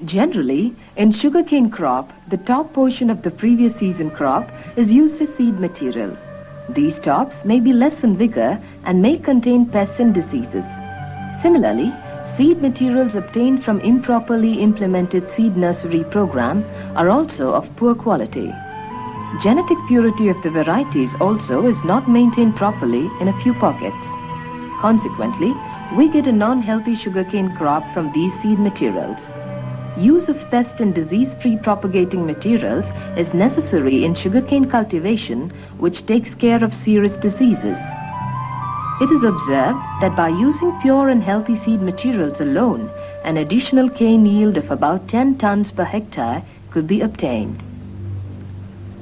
Generally, in sugarcane crop, the top portion of the previous season crop is used as seed material. These tops may be less in vigor and may contain pests and diseases. Similarly, seed materials obtained from improperly implemented seed nursery program are also of poor quality. Genetic purity of the varieties also is not maintained properly in a few pockets. Consequently, we get a non-healthy sugarcane crop from these seed materials. Use of pest and disease-free propagating materials is necessary in sugarcane cultivation, which takes care of serious diseases. It is observed that by using pure and healthy seed materials alone, an additional cane yield of about 10 tons per hectare could be obtained.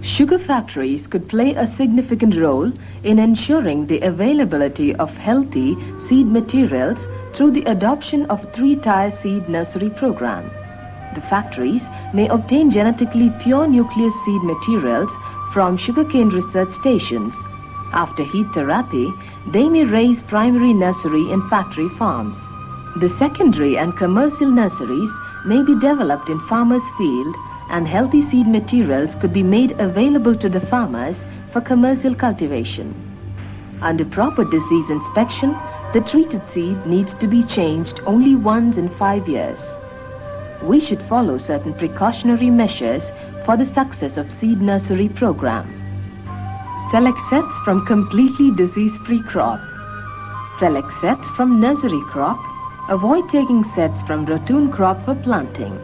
Sugar factories could play a significant role in ensuring the availability of healthy seed materials through the adoption of 3-tier seed nursery program. The factories may obtain genetically pure nucleus seed materials from sugarcane research stations. After heat therapy, they may raise primary nursery in factory farms. The secondary and commercial nurseries may be developed in farmers' field, and healthy seed materials could be made available to the farmers for commercial cultivation. Under proper disease inspection, the treated seed needs to be changed only once in 5 years. We should follow certain precautionary measures for the success of seed nursery program. Select sets from completely disease-free crop. Select sets from nursery crop. Avoid taking sets from ratoon crop for planting.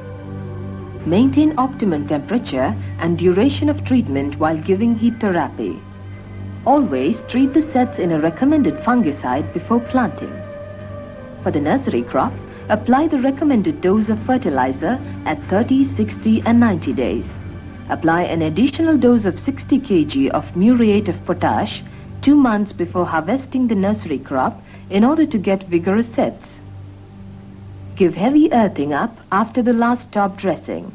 Maintain optimum temperature and duration of treatment while giving heat therapy. Always treat the sets in a recommended fungicide before planting. For the nursery crop, apply the recommended dose of fertilizer at 30, 60 and 90 days. Apply an additional dose of 60 kg of muriate of potash 2 months before harvesting the nursery crop in order to get vigorous sets. Give heavy earthing up after the last top dressing.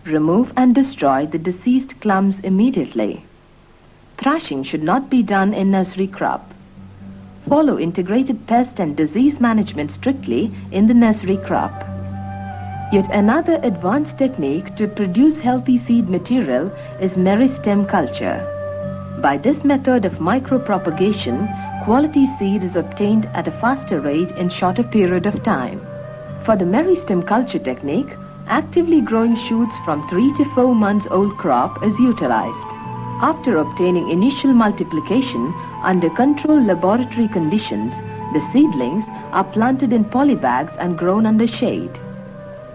Remove and destroy the deceased clumps immediately. Thrashing should not be done in nursery crop. Follow integrated pest and disease management strictly in the nursery crop. Yet another advanced technique to produce healthy seed material is Meristem culture. By this method of micro-propagation, quality seed is obtained at a faster rate in shorter period of time. For the Meristem culture technique, actively growing shoots from 3 to 4 months old crop is utilized. After obtaining initial multiplication under controlled laboratory conditions, the seedlings are planted in polybags and grown under shade.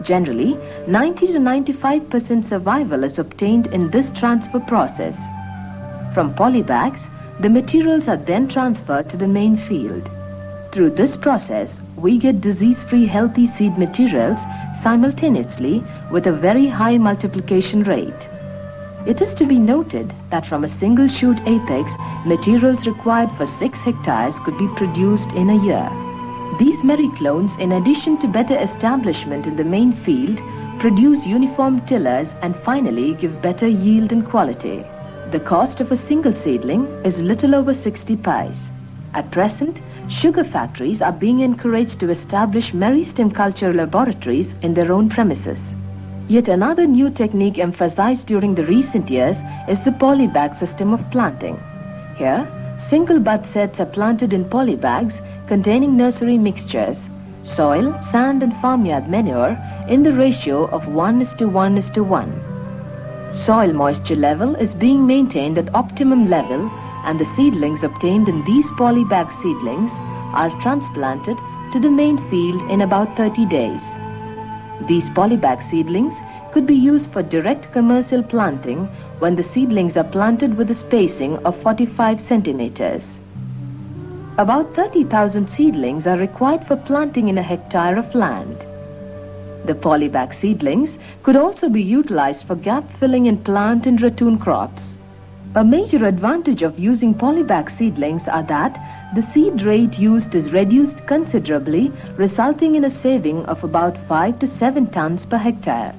Generally, 90 to 95% survival is obtained in this transfer process. From polybags, the materials are then transferred to the main field. Through this process, we get disease-free healthy seed materials simultaneously with a very high multiplication rate. It is to be noted that from a single shoot apex, materials required for 6 hectares could be produced in a year. These Meri clones, in addition to better establishment in the main field, produce uniform tillers and finally give better yield and quality. The cost of a single seedling is little over 60 pies. At present, sugar factories are being encouraged to establish Meristem culture laboratories in their own premises. Yet another new technique emphasized during the recent years is the polybag system of planting. Here, single bud sets are planted in polybags containing nursery mixtures, soil, sand and farmyard manure in the ratio of 1:1:1. Soil moisture level is being maintained at optimum level, and the seedlings obtained in these polybag seedlings are transplanted to the main field in about 30 days. These polybag seedlings could be used for direct commercial planting when the seedlings are planted with a spacing of 45 centimeters. About 30,000 seedlings are required for planting in a hectare of land. The polybag seedlings could also be utilized for gap filling in plant and ratoon crops. A major advantage of using polybag seedlings are that the seed rate used is reduced considerably, resulting in a saving of about 5 to 7 tons per hectare.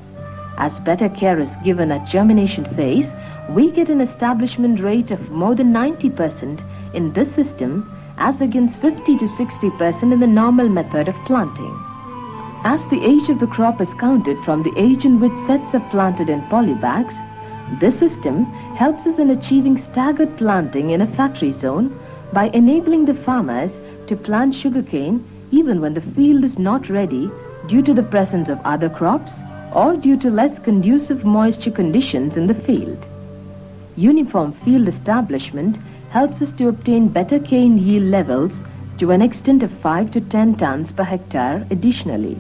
As better care is given at germination phase, we get an establishment rate of more than 90% in this system as against 50 to 60% in the normal method of planting. As the age of the crop is counted from the age in which sets are planted in polybags, this system helps us in achieving staggered planting in a factory zone by enabling the farmers to plant sugarcane even when the field is not ready due to the presence of other crops or due to less conducive moisture conditions in the field. Uniform field establishment helps us to obtain better cane yield levels to an extent of 5 to 10 tons per hectare additionally.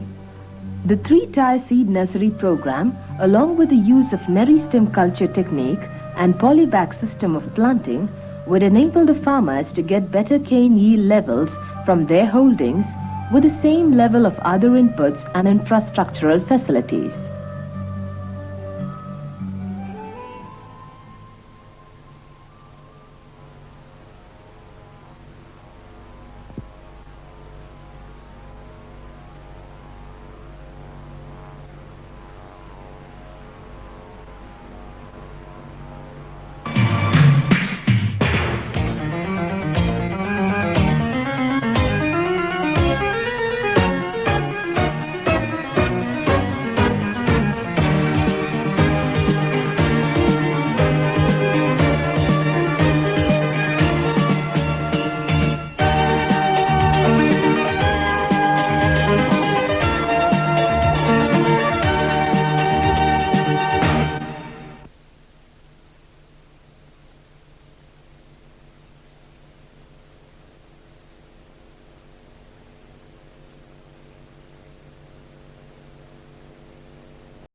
The 3-tier seed nursery program, along with the use of Meristem culture technique and polybag system of planting, would enable the farmers to get better cane yield levels from their holdings with the same level of other inputs and infrastructural facilities.